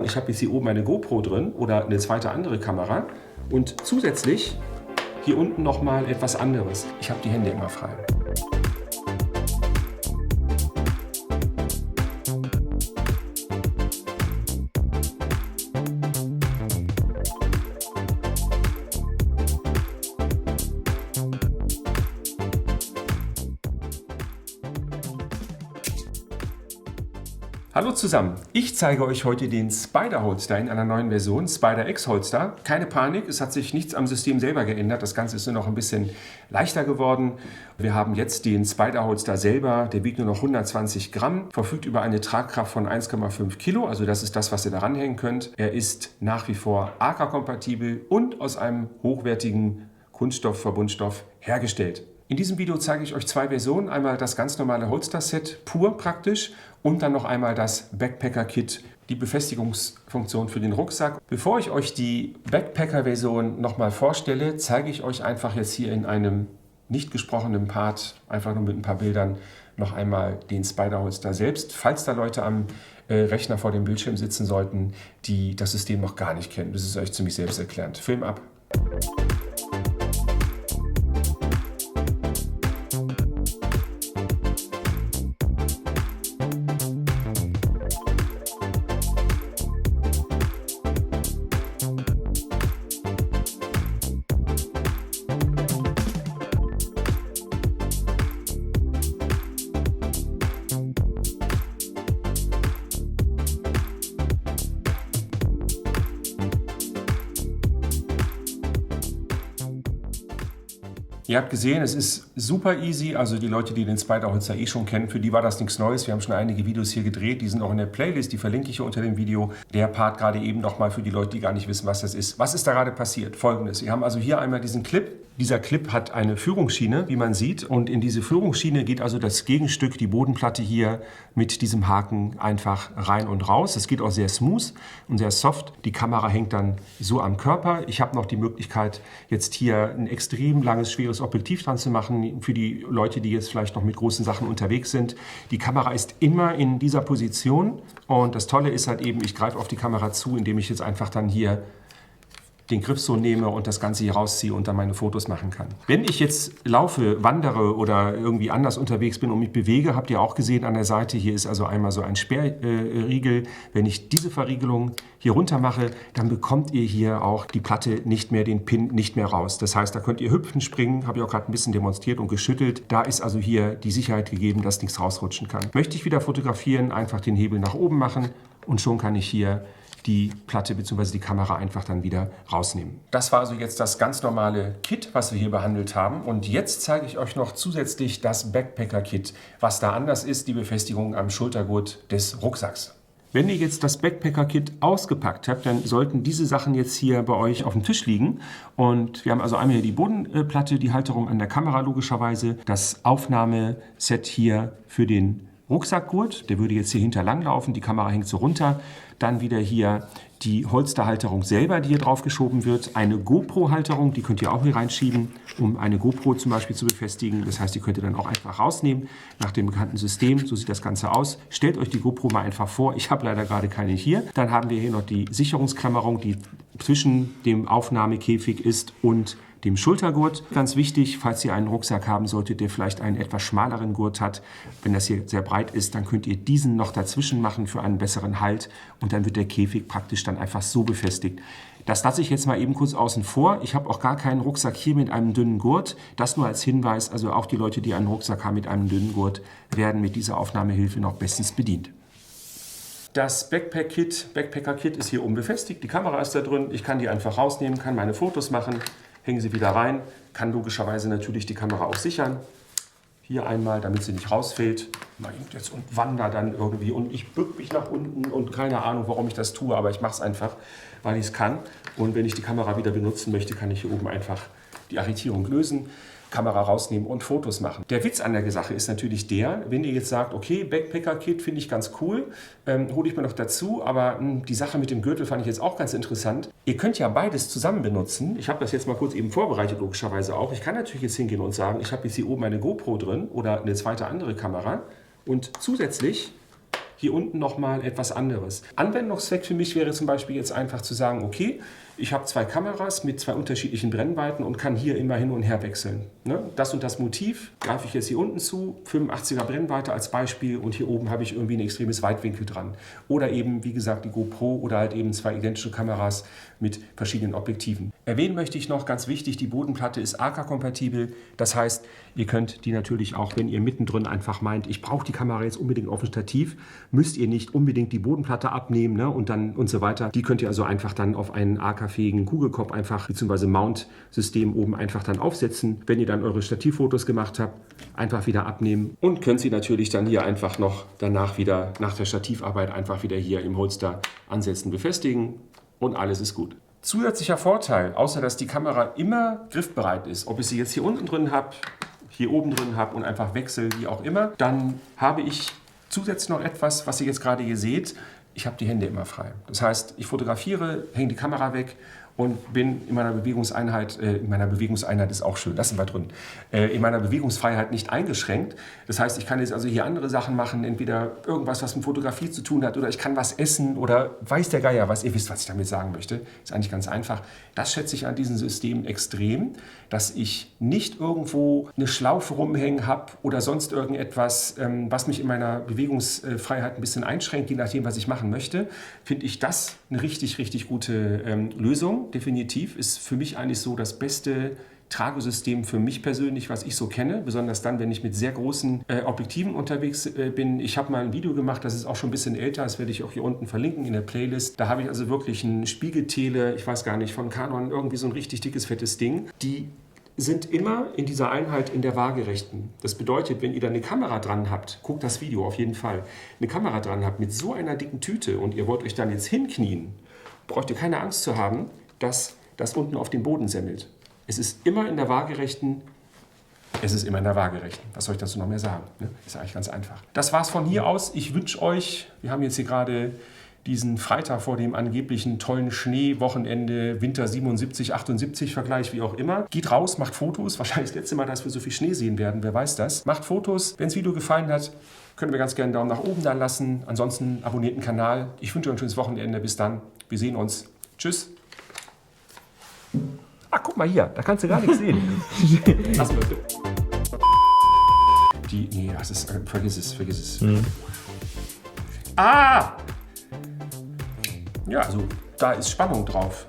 Ich habe jetzt hier oben eine GoPro drin oder eine zweite andere Kamera und zusätzlich hier unten nochmal etwas anderes. Ich habe die Hände immer frei. Hallo zusammen, ich zeige euch heute den Spyder Holster in einer neuen Version, Spyder X Holster. Keine Panik, es hat sich nichts am System selber geändert, das Ganze ist nur noch ein bisschen leichter geworden. Wir haben jetzt den Spyder Holster selber, der wiegt nur noch 120 Gramm, verfügt über eine Tragkraft von 1,5 Kilo, also das ist das, was ihr daran hängen könnt. Er ist nach wie vor AKA-kompatibel und aus einem hochwertigen Kunststoff-Verbundstoff hergestellt. In diesem Video zeige ich euch zwei Versionen, einmal das ganz normale Holster-Set pur praktisch und dann noch einmal das Backpacker-Kit, die Befestigungsfunktion für den Rucksack. Bevor ich euch die Backpacker-Version nochmal vorstelle, zeige ich euch einfach jetzt hier in einem nicht gesprochenen Part, einfach nur mit ein paar Bildern, noch einmal den Spyder Holster selbst, falls da Leute am Rechner vor dem Bildschirm sitzen sollten, die das System noch gar nicht kennen. Das ist euch ziemlich selbsterklärend. Film ab! Ihr habt gesehen, es ist super easy, also die Leute, die den Spyder Holster schon kennen, für die war das nichts Neues. Wir haben schon einige Videos hier gedreht, die sind auch in der Playlist, die verlinke ich hier unter dem Video. Der Part gerade eben nochmal für die Leute, die gar nicht wissen, was das ist. Was ist da gerade passiert? Folgendes, wir haben also hier einmal diesen Clip. Dieser Clip hat eine Führungsschiene, wie man sieht, und in diese Führungsschiene geht also das Gegenstück, die Bodenplatte hier mit diesem Haken einfach rein und raus. Es geht auch sehr smooth und sehr soft. Die Kamera hängt dann so am Körper. Ich habe noch die Möglichkeit, jetzt hier ein extrem langes, schweres Objektiv dran zu machen, für die Leute, die jetzt vielleicht noch mit großen Sachen unterwegs sind. Die Kamera ist immer in dieser Position und das Tolle ist halt eben, ich greife auf die Kamera zu, indem ich jetzt einfach dann hier den Griff so nehme und das Ganze hier rausziehe und dann meine Fotos machen kann. Wenn ich jetzt laufe, wandere oder irgendwie anders unterwegs bin und mich bewege, habt ihr auch gesehen an der Seite, hier ist also einmal so ein Sperrriegel. Wenn ich diese Verriegelung hier runter mache, dann bekommt ihr hier auch die Platte nicht mehr, den Pin nicht mehr raus. Das heißt, da könnt ihr hüpfen, springen, habe ich auch gerade ein bisschen demonstriert und geschüttelt. Da ist also hier die Sicherheit gegeben, dass nichts rausrutschen kann. Möchte ich wieder fotografieren, einfach den Hebel nach oben machen und schon kann ich hier die Platte bzw. die Kamera einfach dann wieder rausnehmen. Das war also jetzt das ganz normale Kit, was wir hier behandelt haben. Und jetzt zeige ich euch noch zusätzlich das Backpacker-Kit, was da anders ist, die Befestigung am Schultergurt des Rucksacks. Wenn ihr jetzt das Backpacker-Kit ausgepackt habt, dann sollten diese Sachen jetzt hier bei euch auf dem Tisch liegen. Und wir haben also einmal hier die Bodenplatte, die Halterung an der Kamera logischerweise, das Aufnahmeset hier für den Rucksackgurt, der würde jetzt hier hinter lang laufen, die Kamera hängt so runter. Dann wieder hier die Holsterhalterung selber, die hier drauf geschoben wird. Eine GoPro-Halterung, die könnt ihr auch hier reinschieben, um eine GoPro zum Beispiel zu befestigen. Das heißt, die könnt ihr dann auch einfach rausnehmen nach dem bekannten System. So sieht das Ganze aus. Stellt euch die GoPro mal einfach vor. Ich habe leider gerade keine hier. Dann haben wir hier noch die Sicherungsklammerung, die zwischen dem Aufnahmekäfig ist und dem Schultergurt. Ganz wichtig, falls ihr einen Rucksack haben solltet, der vielleicht einen etwas schmaleren Gurt hat, wenn das hier sehr breit ist, dann könnt ihr diesen noch dazwischen machen für einen besseren Halt und dann wird der Käfig praktisch dann einfach so befestigt. Das lasse ich jetzt mal eben kurz außen vor. Ich habe auch gar keinen Rucksack hier mit einem dünnen Gurt. Das nur als Hinweis, also auch die Leute, die einen Rucksack haben mit einem dünnen Gurt, werden mit dieser Aufnahmehilfe noch bestens bedient. Das Backpacker-Kit ist hier oben befestigt, die Kamera ist da drin, ich kann die einfach rausnehmen, kann meine Fotos machen, hänge sie wieder rein, kann logischerweise natürlich die Kamera auch sichern. Hier einmal, damit sie nicht rausfällt. Mal jetzt und wandere dann irgendwie und ich bück mich nach unten und keine Ahnung, warum ich das tue, aber ich mache es einfach, weil ich es kann. Und wenn ich die Kamera wieder benutzen möchte, kann ich hier oben einfach die Arretierung lösen, Kamera rausnehmen und Fotos machen. Der Witz an der Sache ist natürlich der, wenn ihr jetzt sagt, okay, Backpacker-Kit finde ich ganz cool, hole ich mir noch dazu, aber die Sache mit dem Gürtel fand ich jetzt auch ganz interessant. Ihr könnt ja beides zusammen benutzen. Ich habe das jetzt mal kurz eben vorbereitet, logischerweise auch. Ich kann natürlich jetzt hingehen und sagen, ich habe jetzt hier oben eine GoPro drin oder eine zweite andere Kamera und zusätzlich hier unten nochmal etwas anderes. Anwendungszweck für mich wäre zum Beispiel jetzt einfach zu sagen, okay, ich habe 2 Kameras mit 2 unterschiedlichen Brennweiten und kann hier immer hin und her wechseln. Ne? Das und das Motiv greife ich jetzt hier unten zu, 85er Brennweite als Beispiel und hier oben habe ich irgendwie ein extremes Weitwinkel dran. Oder eben, wie gesagt, die GoPro oder halt eben 2 identische Kameras mit verschiedenen Objektiven. Erwähnen möchte ich noch, ganz wichtig, die Bodenplatte ist AK-kompatibel. Das heißt, ihr könnt die natürlich auch, wenn ihr mittendrin einfach meint, ich brauche die Kamera jetzt unbedingt auf dem Stativ, müsst ihr nicht unbedingt die Bodenplatte abnehmen, ne, und dann und so weiter. Die könnt ihr also einfach dann auf einen AK-fähigen Kugelkopf einfach bzw. Mount-System oben einfach dann aufsetzen. Wenn ihr dann eure Stativfotos gemacht habt, einfach wieder abnehmen und könnt sie natürlich dann hier einfach noch danach wieder nach der Stativarbeit einfach wieder hier im Holster ansetzen, befestigen und alles ist gut. Zusätzlicher Vorteil, außer dass die Kamera immer griffbereit ist, ob ich sie jetzt hier unten drin habe, hier oben drin habe und einfach wechsle, wie auch immer, dann habe ich zusätzlich noch etwas, was ihr jetzt gerade hier seht. Ich habe die Hände immer frei. Das heißt, ich fotografiere, hänge die Kamera weg und bin in meiner Bewegungseinheit ist auch schön, lassen wir drin, in meiner Bewegungsfreiheit nicht eingeschränkt. Das heißt, ich kann jetzt also hier andere Sachen machen, entweder irgendwas, was mit Fotografie zu tun hat, oder ich kann was essen oder weiß der Geier was. Ihr wisst, was ich damit sagen möchte. Ist eigentlich ganz einfach. Das schätze ich an diesem System extrem, dass ich nicht irgendwo eine Schlaufe rumhängen habe oder sonst irgendetwas, was mich in meiner Bewegungsfreiheit ein bisschen einschränkt, je nachdem, was ich machen möchte. Finde ich das eine richtig, richtig gute Lösung. Definitiv ist für mich eigentlich so das beste Tragesystem für mich persönlich, was ich so kenne, besonders dann, wenn ich mit sehr großen Objektiven unterwegs bin. Ich habe mal ein Video gemacht, das ist auch schon ein bisschen älter, das werde ich auch hier unten verlinken in der Playlist. Da habe ich also wirklich ein Spiegeltele, ich weiß gar nicht, von Canon, irgendwie so ein richtig dickes, fettes Ding. Die sind immer in dieser Einheit in der Waagerechten. Das bedeutet, wenn ihr da eine Kamera dran habt, guckt das Video auf jeden Fall, eine Kamera dran habt mit so einer dicken Tüte und ihr wollt euch dann jetzt hinknien, braucht ihr keine Angst zu haben, dass das unten auf den Boden semmelt. Es ist immer in der Waagerechten. Es ist immer in der Waagerechten. Was soll ich dazu noch mehr sagen? Ist eigentlich ganz einfach. Das war's von hier aus. Ich wünsche euch, wir haben jetzt hier gerade diesen Freitag vor dem angeblichen tollen Schneewochenende, Winter 77, 78 Vergleich, wie auch immer. Geht raus, macht Fotos. Wahrscheinlich das letzte Mal, dass wir so viel Schnee sehen werden. Wer weiß das. Macht Fotos. Wenn das Video gefallen hat, können wir ganz gerne einen Daumen nach oben da lassen. Ansonsten abonniert den Kanal. Ich wünsche euch ein schönes Wochenende. Bis dann. Wir sehen uns. Tschüss. Ach, guck mal hier, da kannst du gar nichts sehen. Lass mal. Nee, das ist, vergiss es. Ah! Ja, also da ist Spannung drauf.